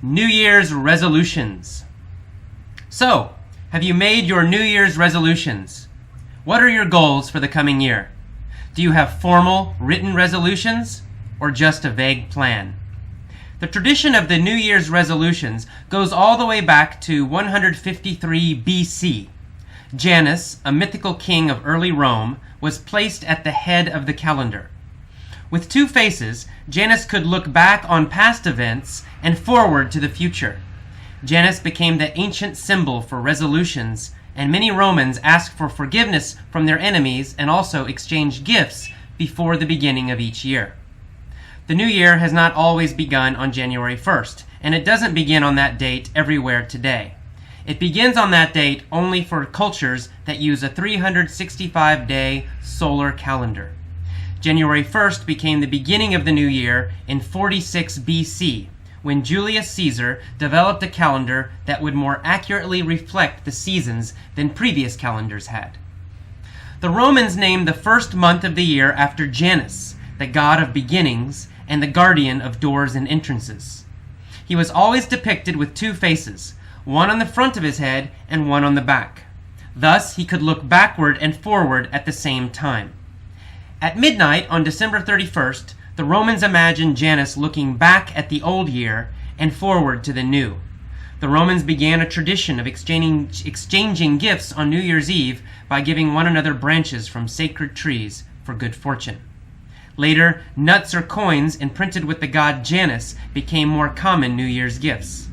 New Year's resolutions. So, have you made your New Year's resolutions? What are your goals for the coming year? Do you have formal, written resolutions, or just a vague plan? The tradition of the New Year's resolutions goes all the way back to 153 BC. Janus, a mythical king of early Rome, was placed at the head of the calendar. With two faces, Janus could look back on past events and forward to the future. Janus became the ancient symbol for resolutions, and many Romans asked for forgiveness from their enemies and also exchanged gifts before the beginning of each year. The new year has not always begun on January 1st, and it doesn't begin on that date everywhere today. It begins on that date only for cultures that use a 365-day solar calendar. January 1st became the beginning of the new year in 46 BC, when Julius Caesar developed a calendar that would more accurately reflect the seasons than previous calendars had. The Romans named the first month of the year after Janus, the god of beginnings and the guardian of doors and entrances. He was always depicted with two faces, one on the front of his head and one on the back. Thus, he could look backward and forward at the same time. At midnight on December 31st, the Romans imagined Janus looking back at the old year and forward to the new. The Romans began a tradition of exchanging gifts on New Year's Eve by giving one another branches from sacred trees for good fortune. Later, nuts or coins imprinted with the god Janus became more common New Year's gifts.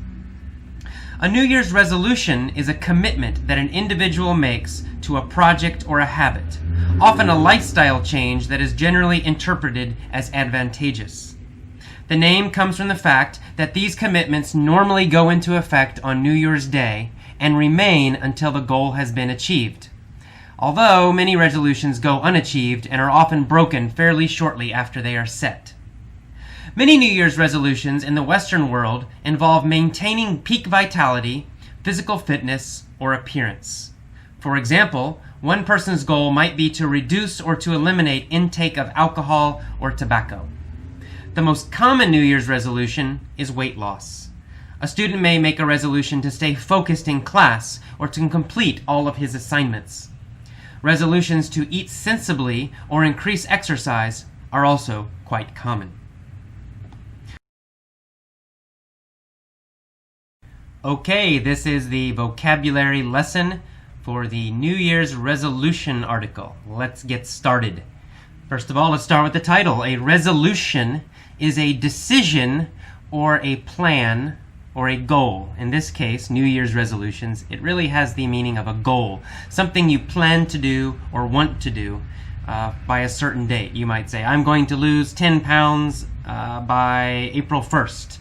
A New Year's resolution is a commitment that an individual makes to a project or a habit, often a lifestyle change that is generally interpreted as advantageous. The name comes from the fact that these commitments normally go into effect on New Year's Day and remain until the goal has been achieved, although many resolutions go unachieved and are often broken fairly shortly after they are set. Many New Year's resolutions in the Western world involve maintaining peak vitality, physical fitness, or appearance. For example, one person's goal might be to reduce or to eliminate intake of alcohol or tobacco. The most common New Year's resolution is weight loss. A student may make a resolution to stay focused in class or to complete all of his assignments. Resolutions to eat sensibly or increase exercise are also quite common. Okay, this is the vocabulary lesson for the New Year's resolution article. Let's get started. First of all, let's start with the title. A resolution is a decision or a plan or a goal. In this case, New Year's resolutions, it really has the meaning of a goal, something you plan to do or want to do by a certain date. You might say, I'm going to lose 10 pounds by April 1st.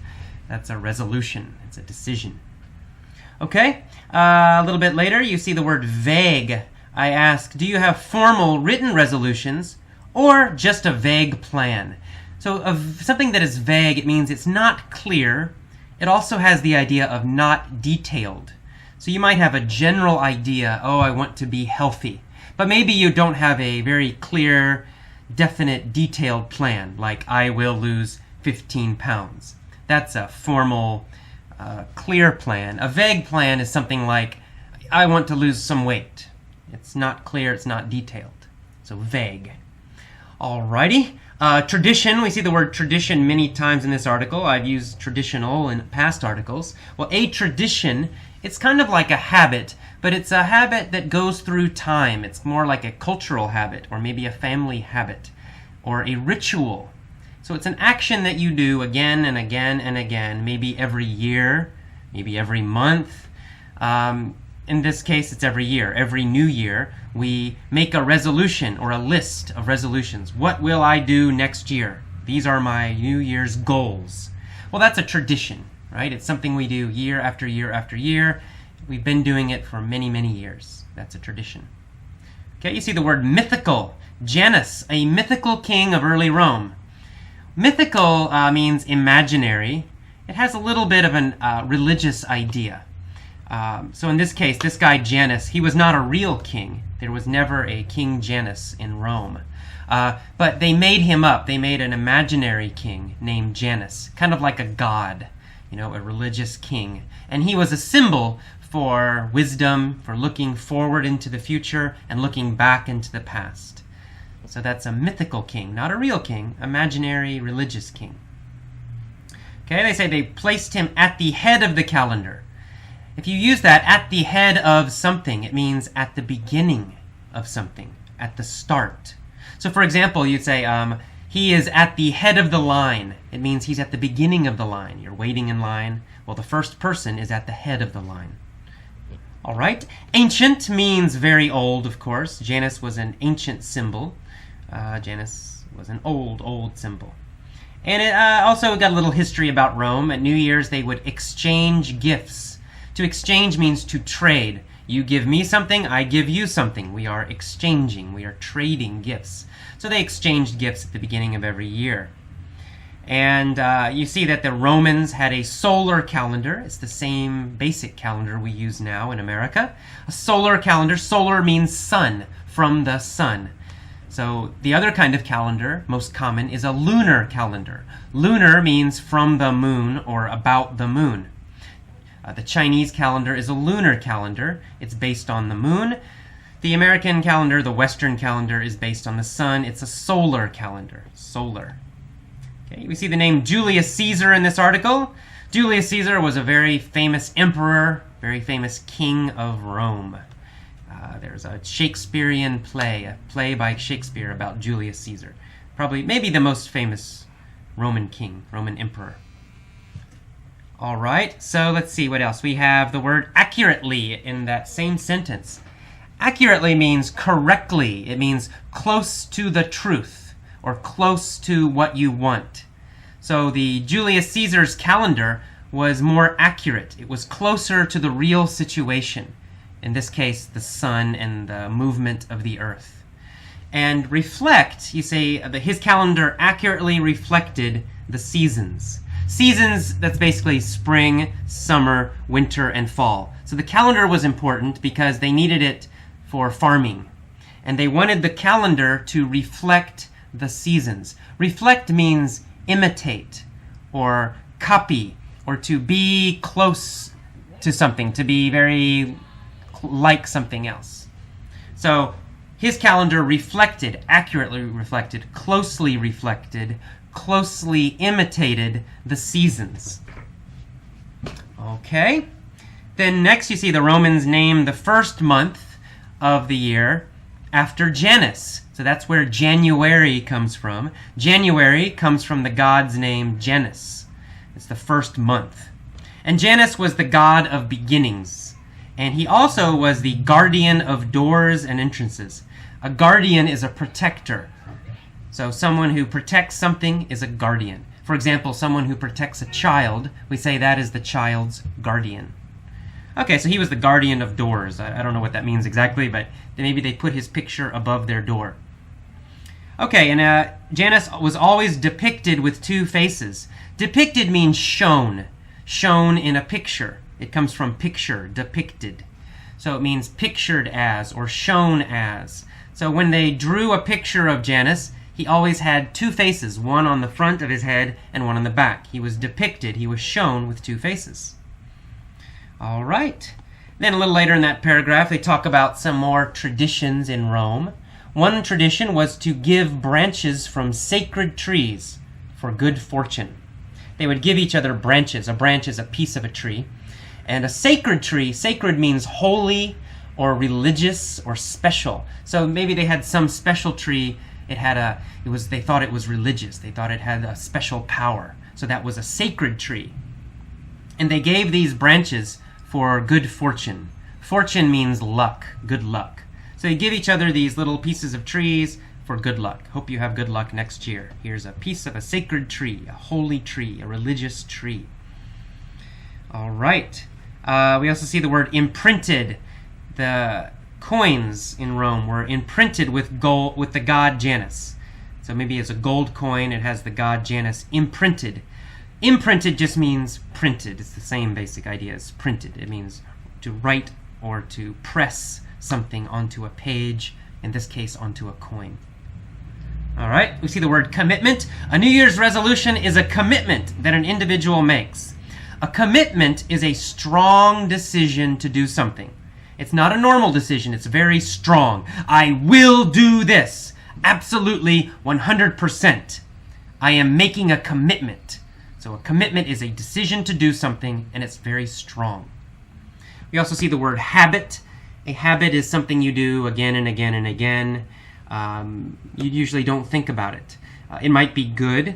That's a resolution. It's a decision. Okay, a little bit later, you see the word vague. I ask, do you have formal written resolutions or just a vague plan? So something that is vague, it means it's not clear. It also has the idea of not detailed. So you might have a general idea, oh, I want to be healthy. But maybe you don't have a very clear, definite, detailed plan, like I will lose 15 pounds. That's a formal, clear plan. A vague plan is something like, I want to lose some weight. It's not clear, it's not detailed. So vague. Alrighty. Tradition, we see the word tradition many times in this article. I've used traditional in past articles. Well, a tradition, it's kind of like a habit, but it's a habit that goes through time. It's more like a cultural habit, or maybe a family habit, or a ritual. So it's an action that you do again and again and again, maybe every year, maybe every month. In this case, it's every year. Every new year, we make a resolution or a list of resolutions. What will I do next year? These are my New Year's goals. Well, that's a tradition, right? It's something we do year after year after year. We've been doing it for many, many years. That's a tradition. Okay, you see the word mythical. Janus, a mythical king of early Rome. Mythical means imaginary. It has a little bit of a religious idea. So in this case, this guy Janus, he was not a real king. There was never a King Janus in Rome. But they made him up. They made an imaginary king named Janus, kind of like a god. a religious king. And he was a symbol for wisdom, for looking forward into the future and looking back into the past. So that's a mythical king, not a real king, imaginary religious king. Okay, they say they placed him at the head of the calendar. If you use that, at the head of something, it means at the beginning of something, at the start. So for example, you'd say, he is at the head of the line. It means he's at the beginning of the line. You're waiting in line. Well, the first person is at the head of the line. All right. Ancient means very old, of course. Janus was an ancient symbol. Janus was an old symbol. And it also got a little history about Rome. At New Year's, they would exchange gifts. To exchange means to trade. You give me something, I give you something. We are exchanging. We are trading gifts. So they exchanged gifts at the beginning of every year. And you see that the Romans had a solar calendar. It's the same basic calendar we use now in America. A solar calendar. Solar means sun, from the sun. So the other kind of calendar, most common, is a lunar calendar. Lunar means from the moon or about the moon. The Chinese calendar is a lunar calendar. It's based on the moon. The American calendar, the Western calendar, is based on the sun. It's a solar calendar. Solar. Okay, we see the name Julius Caesar in this article. Julius Caesar was a very famous emperor, very famous king of Rome. There's a Shakespearean play, a play by Shakespeare about Julius Caesar. Maybe the most famous Roman king, Roman emperor. All right, so let's see what else. We have the word accurately in that same sentence. Accurately means correctly. It means close to the truth or close to what you want. So the Julius Caesar's calendar was more accurate. It was closer to the real situation. In this case, the sun and the movement of the earth. And reflect, you say his calendar accurately reflected the seasons. Seasons, that's basically spring, summer, winter, and fall. So the calendar was important because they needed it for farming. And they wanted the calendar to reflect the seasons. Reflect means imitate or copy or to be close to something, to be very like something else. So his calendar reflected, accurately reflected, closely imitated the seasons. Okay. Then next you see the Romans name the first month of the year after Janus. So that's where January comes from. January comes from the god's name Janus. It's the first month. And Janus was the god of beginnings. And he also was the guardian of doors and entrances. A guardian is a protector. So someone who protects something is a guardian. For example, someone who protects a child, we say that is the child's guardian. Okay, so he was the guardian of doors. I don't know what that means exactly, but maybe they put his picture above their door. Okay, and Janus was always depicted with two faces. Depicted means shown. Shown in a picture. It comes from picture, depicted. So it means pictured as or shown as. So when they drew a picture of Janus, he always had two faces, one on the front of his head and one on the back. He was depicted, he was shown with two faces. All right. Then a little later in that paragraph, they talk about some more traditions in Rome. One tradition was to give branches from sacred trees for good fortune. They would give each other branches. A branch is a piece of a tree. And a sacred tree, sacred means holy or religious or special. So maybe they had some special tree. They thought it was religious. They thought it had a special power. So that was a sacred tree. And they gave these branches for good fortune. Fortune means luck, good luck. So they give each other these little pieces of trees for good luck. Hope you have good luck next year. Here's a piece of a sacred tree, a holy tree, a religious tree. All right. We also see the word imprinted. The coins in Rome were imprinted with gold, with the god Janus. So maybe it's a gold coin. It has the god Janus imprinted. Imprinted just means printed. It's the same basic idea as printed. It means to write or to press something onto a page, in this case onto a coin. All right, we see the word commitment. A New Year's resolution is a commitment that an individual makes. A commitment is a strong decision to do something. It's not a normal decision. It's very strong. I will do this. Absolutely 100%. I am making a commitment. So a commitment is a decision to do something, and it's very strong. We also see the word habit. A habit is something you do again and again and again. You usually don't think about it. It might be good.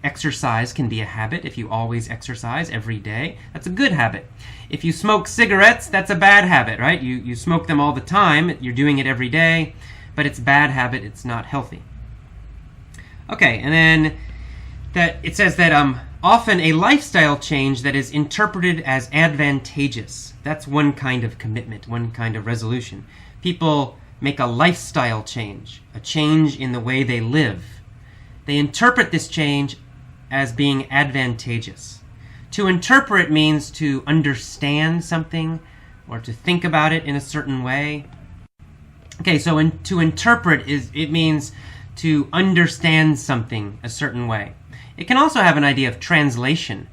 Exercise can be a habit. If you always exercise every day, that's a good habit. If you smoke cigarettes, that's a bad habit, right? You smoke them all the time. You're doing it every day, but it's a bad habit. It's not healthy. Okay, and then it says that often a lifestyle change that is interpreted as advantageous. That's one kind of commitment, one kind of resolution. People make a lifestyle change, a change in the way they live. They interpret this change as being advantageous. To interpret means to understand something or to think about it in a certain way. Okay, so to interpret it means to understand something a certain way. It can also have an idea of translation.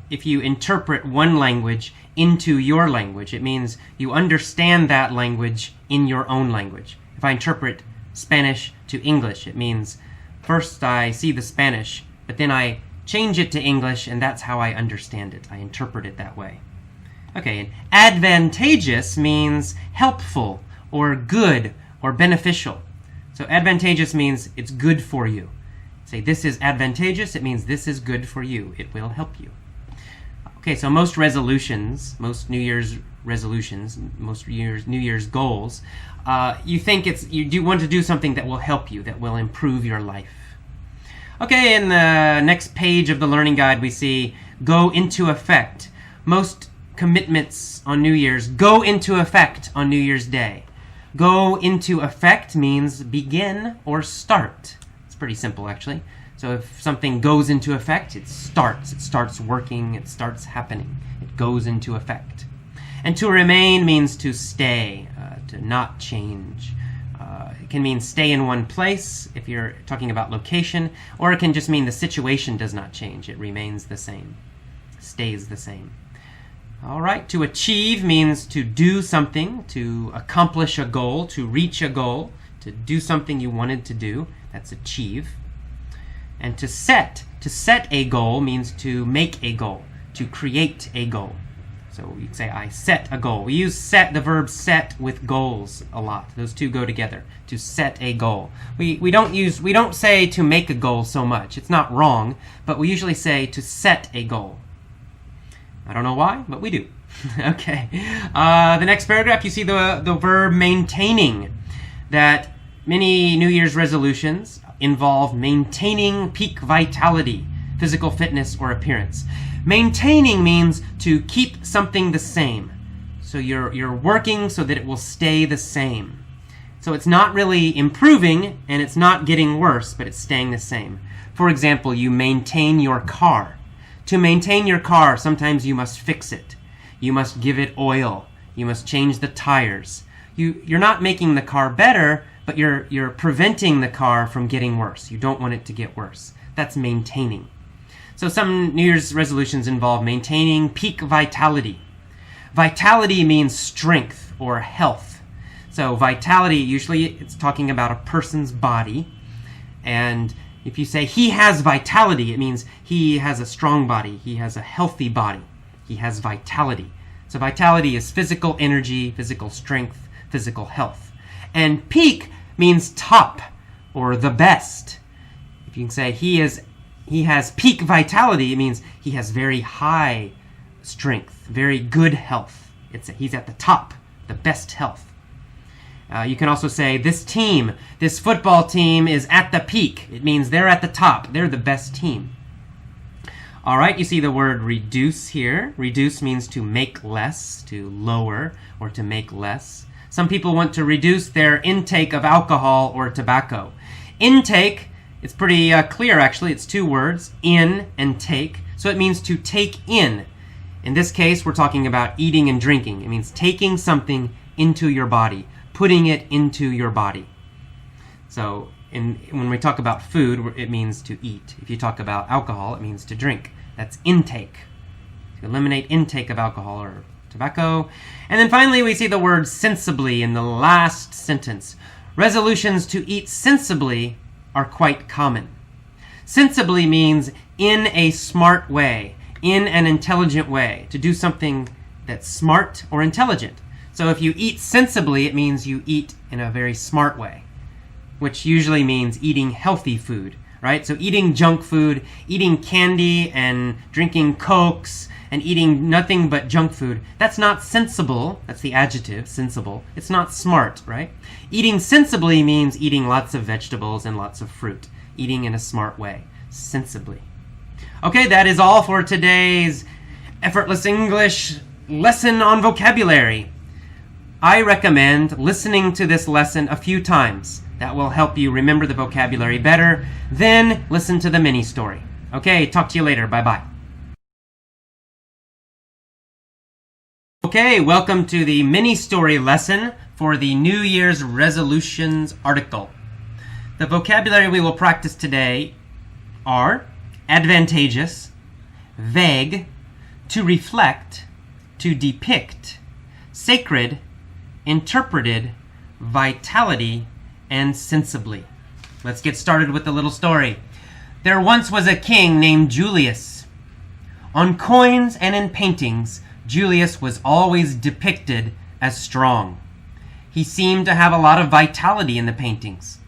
If you interpret one language into your language, it means you understand that language in your own language. If I interpret Spanish to English, it means first I see the Spanish, but then I change it to English, and that's how I understand it. I interpret it that way. Okay, and advantageous means helpful or good or beneficial. So advantageous means it's good for you. Say this is advantageous, it means this is good for you. It will help you. Okay, so most resolutions, most New Year's resolutions, most New Year's goals, you think you do want to do something that will help you, that will improve your life. Okay, in the next page of the learning guide, we see go into effect. Most commitments on New Year's go into effect on New Year's Day. Go into effect means begin or start. It's pretty simple, actually. So if something goes into effect, it starts working, it starts happening. It goes into effect. And to remain means to stay, to not change. It can mean stay in one place if you're talking about location, or it can just mean the situation does not change. It remains the same, stays the same. All right, to achieve means to do something, to accomplish a goal, to reach a goal, to do something you wanted to do. That's achieve. And to set a goal means to make a goal, to create a goal. So you'd say, I set a goal. We use the verb set with goals a lot. Those two go together, to set a goal. We don't say to make a goal so much. It's not wrong, but we usually say to set a goal. I don't know why, but we do. Okay. The next paragraph, you see the verb maintaining. That many New Year's resolutions involve maintaining peak vitality, physical fitness, or appearance. Maintaining means to keep something the same. So you're working so that it will stay the same. So it's not really improving and it's not getting worse, but it's staying the same. For example, you maintain your car. To maintain your car, sometimes you must fix it. You must give it oil. You must change the tires. You're not making the car better, but you're preventing the car from getting worse. You don't want it to get worse. That's maintaining. So some New Year's resolutions involve maintaining peak vitality. Vitality means strength or health. So vitality, usually it's talking about a person's body. And if you say he has vitality, it means he has a strong body. He has a healthy body. He has vitality. So vitality is physical energy, physical strength, physical health. And peak means top or the best. If you can say he has peak vitality, it means he has very high strength, very good health. He's at the top, the best health. You can also say this football team is at the peak. It means they're at the top. They're the best team. All right, you see the word reduce here. Reduce means to make less, to lower, or to make less. Some people want to reduce their intake of alcohol or tobacco. Intake, it's pretty clear actually. It's two words, in and take. So it means to take in. In this case, we're talking about eating and drinking. It means taking something into your body, putting it into your body. So when we talk about food, it means to eat. If you talk about alcohol, it means to drink. That's intake. eliminate intake of alcohol or tobacco. And then finally, we see the word sensibly in the last sentence. Resolutions to eat sensibly are quite common. Sensibly means in a smart way, in an intelligent way, to do something that's smart or intelligent. So if you eat sensibly, it means you eat in a very smart way, which usually means eating healthy food, right? So eating junk food, eating candy and drinking Cokes and eating nothing but junk food, that's not sensible. That's the adjective, sensible. It's not smart, right? Eating sensibly means eating lots of vegetables and lots of fruit. Eating in a smart way, sensibly. Okay, that is all for today's Effortless English lesson on vocabulary. I recommend listening to this lesson a few times. That will help you remember the vocabulary better. Then listen to the mini story. Okay, talk to you later. Bye-bye. Okay, welcome to the mini story lesson for the New Year's resolutions article. The vocabulary we will practice today are advantageous, vague, to reflect, to depict, sacred, interpreted, vitality, and sensibly. Let's get started with the little story. There once was a king named Julius. On coins and in paintings, Julius was always depicted as strong. He seemed to have a lot of vitality in the paintings.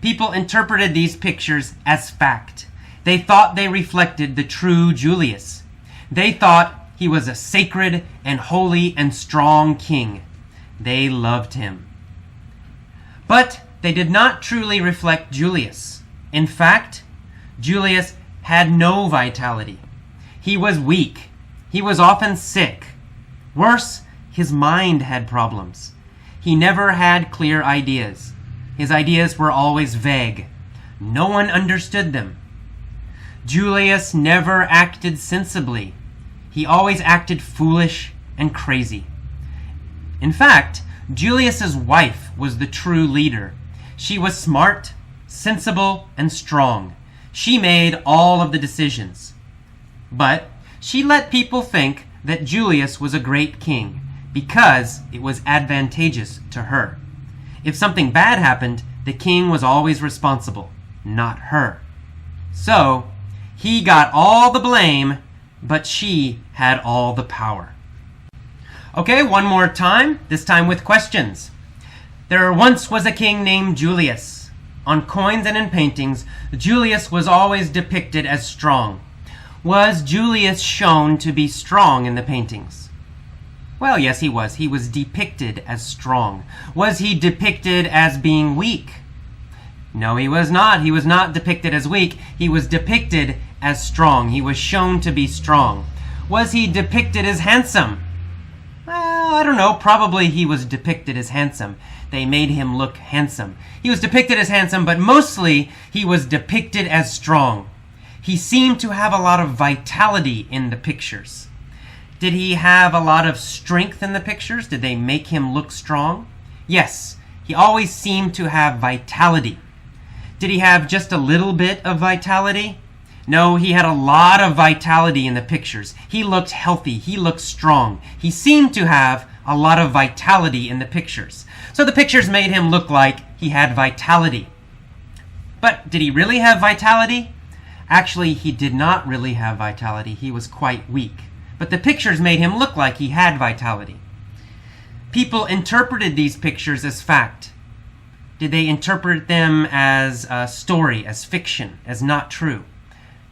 People interpreted these pictures as fact. They thought they reflected the true Julius. They thought he was a sacred and holy and strong king. They loved him. But they did not truly reflect Julius. In fact, Julius had no vitality. He was weak. He was often sick. Worse, his mind had problems. He never had clear ideas. His ideas were always vague. No one understood them. Julius never acted sensibly. He always acted foolish and crazy. In fact, Julius's wife was the true leader. She was smart, sensible, and strong. She made all of the decisions. But she let people think that Julius was a great king because it was advantageous to her. If something bad happened, the king was always responsible, not her. So, he got all the blame, but she had all the power. Okay, one more time, this time with questions. There once was a king named Julius. On coins and in paintings, Julius was always depicted as strong. Was Julius shown to be strong in the paintings? Well, yes, he was. He was depicted as strong. Was he depicted as being weak? No, he was not. He was not depicted as weak. He was depicted as strong. He was shown to be strong. Was he depicted as handsome? Well, I don't know. Probably he was depicted as handsome. They made him look handsome. He was depicted as handsome, but mostly he was depicted as strong. He seemed to have a lot of vitality in the pictures. Did he have a lot of strength in the pictures? Did they make him look strong? Yes, he always seemed to have vitality. Did he have just a little bit of vitality? No, he had a lot of vitality in the pictures. He looked healthy. He looked strong. He seemed to have a lot of vitality in the pictures. So the pictures made him look like he had vitality. But did he really have vitality? Actually, he did not really have vitality. He was quite weak. But the pictures made him look like he had vitality. People interpreted these pictures as fact. Did they interpret them as a story, as fiction, as not true?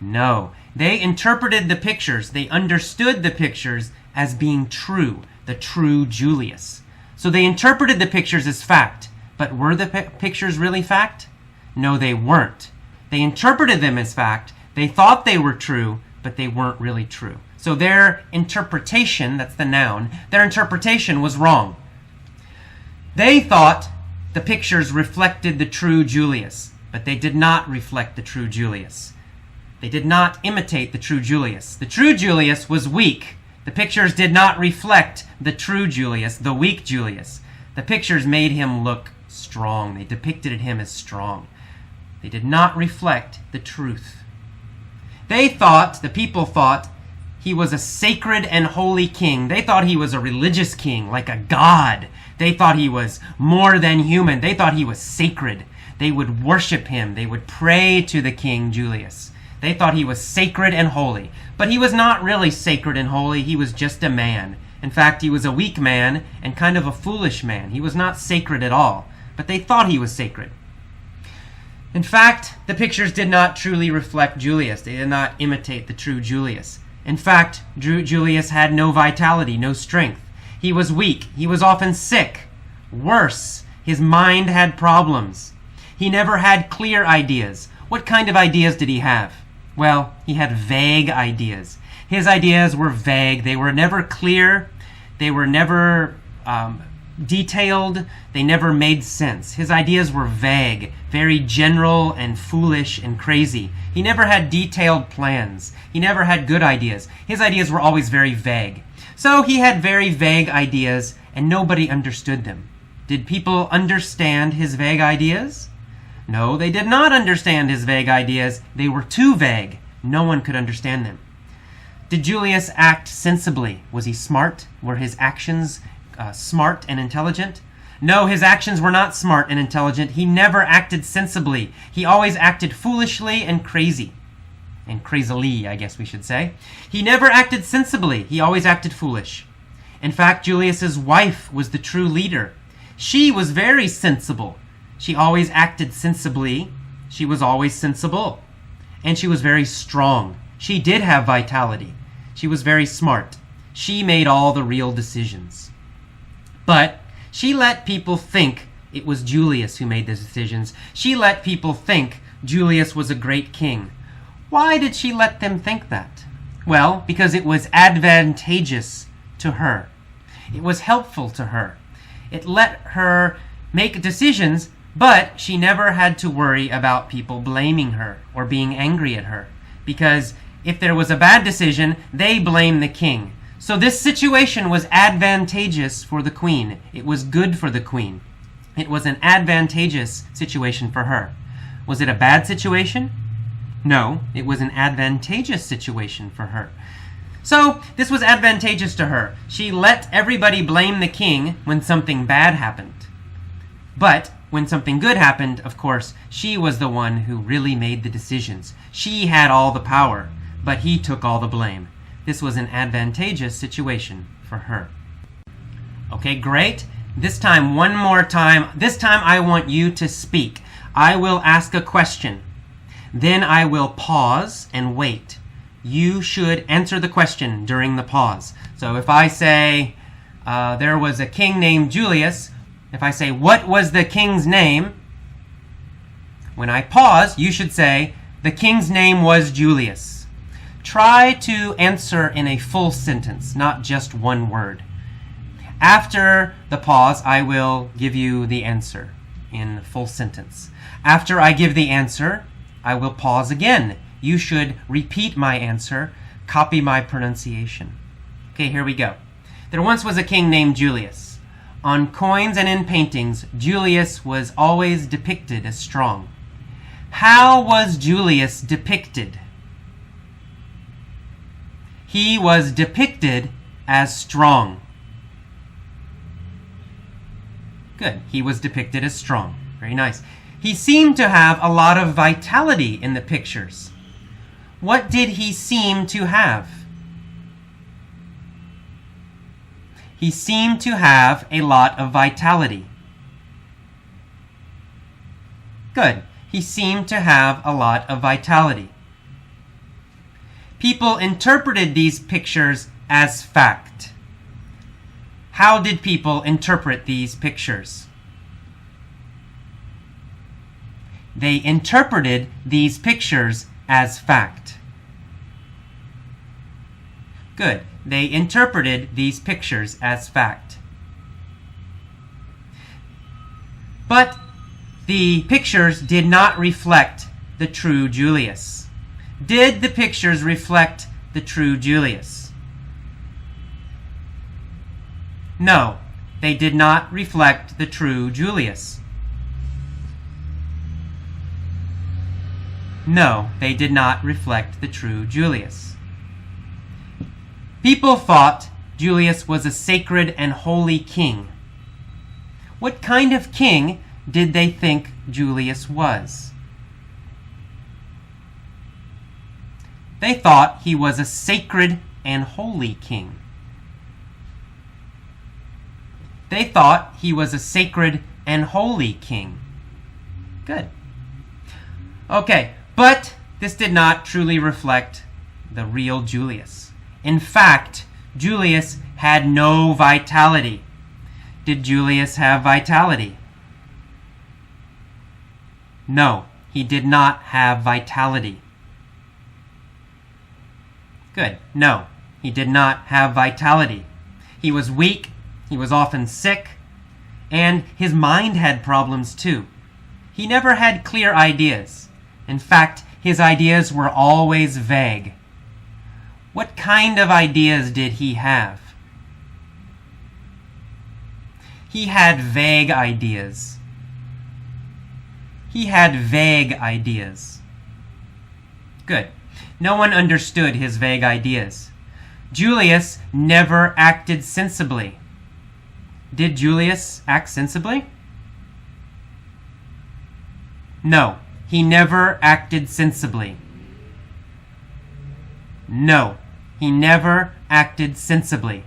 No. They interpreted the pictures. They understood the pictures as being true, the true Julius. So they interpreted the pictures as fact. But were the pictures really fact? No, they weren't. They interpreted them as fact. They thought they were true, but they weren't really true. So their interpretation, that's the noun, their interpretation was wrong. They thought the pictures reflected the true Julius, but they did not reflect the true Julius. They did not imitate the true Julius. The true Julius was weak. The pictures did not reflect the true Julius, the weak Julius. The pictures made him look strong. They depicted him as strong. They did not reflect the truth. They thought, the people thought, He was a sacred and holy king. They thought he was a religious king, like a god. They thought he was more than human. They thought he was sacred. They would worship him. They would pray to the king Julius. They thought he was sacred and holy. But he was not really sacred and holy. He was just a man. In fact, he was a weak man and kind of a foolish man. He was not sacred at all, but they thought he was sacred. In fact, the pictures did not truly reflect Julius. They did not imitate the true Julius. In fact, Julius had no vitality, no strength. He was weak. He was often sick. Worse, his mind had problems. He never had clear ideas. What kind of ideas did he have? Well, he had vague ideas. His ideas were vague. They were never clear. They were never detailed. They never made sense. His ideas were vague, very general and foolish and crazy. He never had detailed plans. He never had good ideas. His ideas were always very vague. So he had very vague ideas, and nobody understood them. Did people understand his vague ideas? No, they did not understand his vague ideas. They were too vague. No one could understand them. Did Julius act sensibly? Was he smart? Were his actions smart and intelligent? No, his actions were not smart and intelligent. He never acted sensibly. He always acted foolishly and crazy. And crazily, I guess we should say. He never acted sensibly. He always acted foolish. In fact, Julius's wife was the true leader. She was very sensible. She always acted sensibly. She was always sensible. And she was very strong. She did have vitality. She was very smart. She made all the real decisions. But she let people think it was Julius who made the decisions. She let people think Julius was a great king. Why did she let them think that? Well, because it was advantageous to her. It was helpful to her. It let her make decisions, but she never had to worry about people blaming her or being angry at her. Because if there was a bad decision, they blamed the king. So this situation was advantageous for the queen. It was good for the queen. It was an advantageous situation for her. Was it a bad situation? No, it was an advantageous situation for her. So this was advantageous to her. She let everybody blame the king when something bad happened. But when something good happened, of course, she was the one who really made the decisions. She had all the power, but he took all the blame. This was an advantageous situation for her. Okay, great. This time, one more time. This time I want you to speak. I will ask a question. Then I will pause and wait. You should answer the question during the pause. So if I say, there was a king named Julius, if I say, what was the king's name? When I pause, you should say, the king's name was Julius. Try to answer in a full sentence, not just one word. After the pause, I will give you the answer in full sentence. After I give the answer, I will pause again. You should repeat my answer, copy my pronunciation. Okay, here we go. There once was a king named Julius. On coins and in paintings, Julius was always depicted as strong. How was Julius depicted? He was depicted as strong. Good. He was depicted as strong. Very nice. He seemed to have a lot of vitality in the pictures. What did he seem to have? He seemed to have a lot of vitality. Good. He seemed to have a lot of vitality. People interpreted these pictures as fact. How did people interpret these pictures? They interpreted these pictures as fact. Good. They interpreted these pictures as fact. But the pictures did not reflect the true Julius. Did the pictures reflect the true Julius? No, they did not reflect the true Julius. No, they did not reflect the true Julius. People thought Julius was a sacred and holy king. What kind of king did they think Julius was? They thought he was a sacred and holy king. They thought he was a sacred and holy king. Good. Okay, but this did not truly reflect the real Julius. In fact, Julius had no vitality. Did Julius have vitality? No, he did not have vitality. Good. No, he did not have vitality. He was weak, he was often sick, and his mind had problems too. He never had clear ideas. In fact, his ideas were always vague. What kind of ideas did he have? He had vague ideas. He had vague ideas. Good. No one understood his vague ideas. Julius never acted sensibly. Did Julius act sensibly? No, he never acted sensibly. No, he never acted sensibly.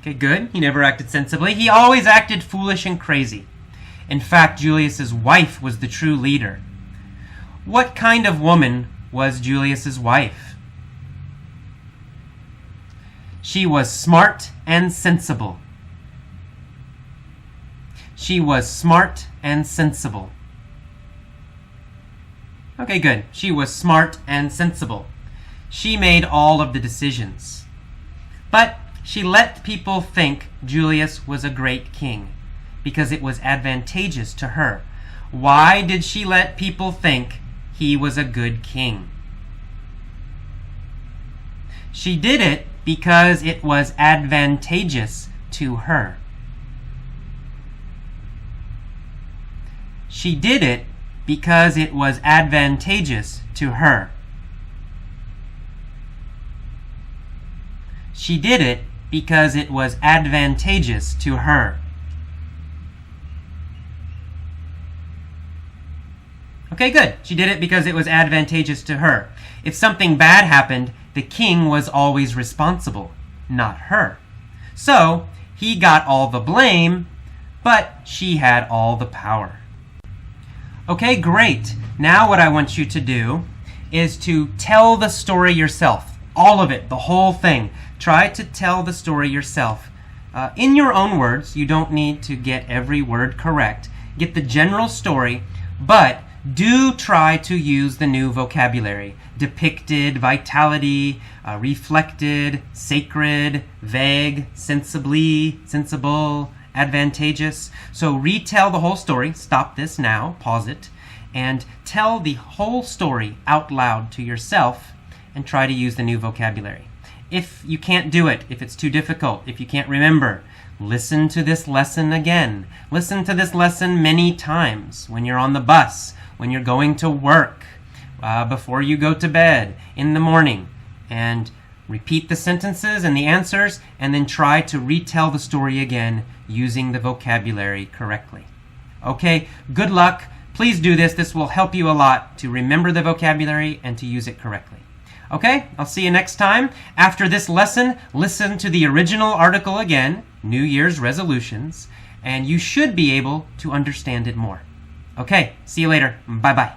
Okay, good. He never acted sensibly. He always acted foolish and crazy. In fact, Julius's wife was the true leader. What kind of woman was Julius's wife? She was smart and sensible. She was smart and sensible. Okay, good. She was smart and sensible. She made all of the decisions. But she let people think Julius was a great king because it was advantageous to her. Why did she let people think he was a good king? She did it because it was advantageous to her. She did it because it was advantageous to her. She did it because it was advantageous to her. Okay, good. She did it because it was advantageous to her. If something bad happened, the king was always responsible, not her. So, he got all the blame, but she had all the power. Okay, great. Now what I want you to do is to tell the story yourself. All of it, the whole thing. Try to tell the story yourself. In your own words. You don't need to get every word correct. Get the general story, but do try to use the new vocabulary. Depicted, vitality, reflected, sacred, vague, sensibly, sensible, advantageous. So retell the whole story. Stop this now, pause it, and tell the whole story out loud to yourself and try to use the new vocabulary. If you can't do it, if it's too difficult, if you can't remember, listen to this lesson again. Listen to this lesson many times when you're on the bus, when you're going to work, before you go to bed, in the morning, and repeat the sentences and the answers, and then try to retell the story again using the vocabulary correctly. Okay, good luck. Please do this. This will help you a lot to remember the vocabulary and to use it correctly. Okay, I'll see you next time. After this lesson, listen to the original article again, New Year's Resolutions, and you should be able to understand it more. Okay, see you later. Bye-bye.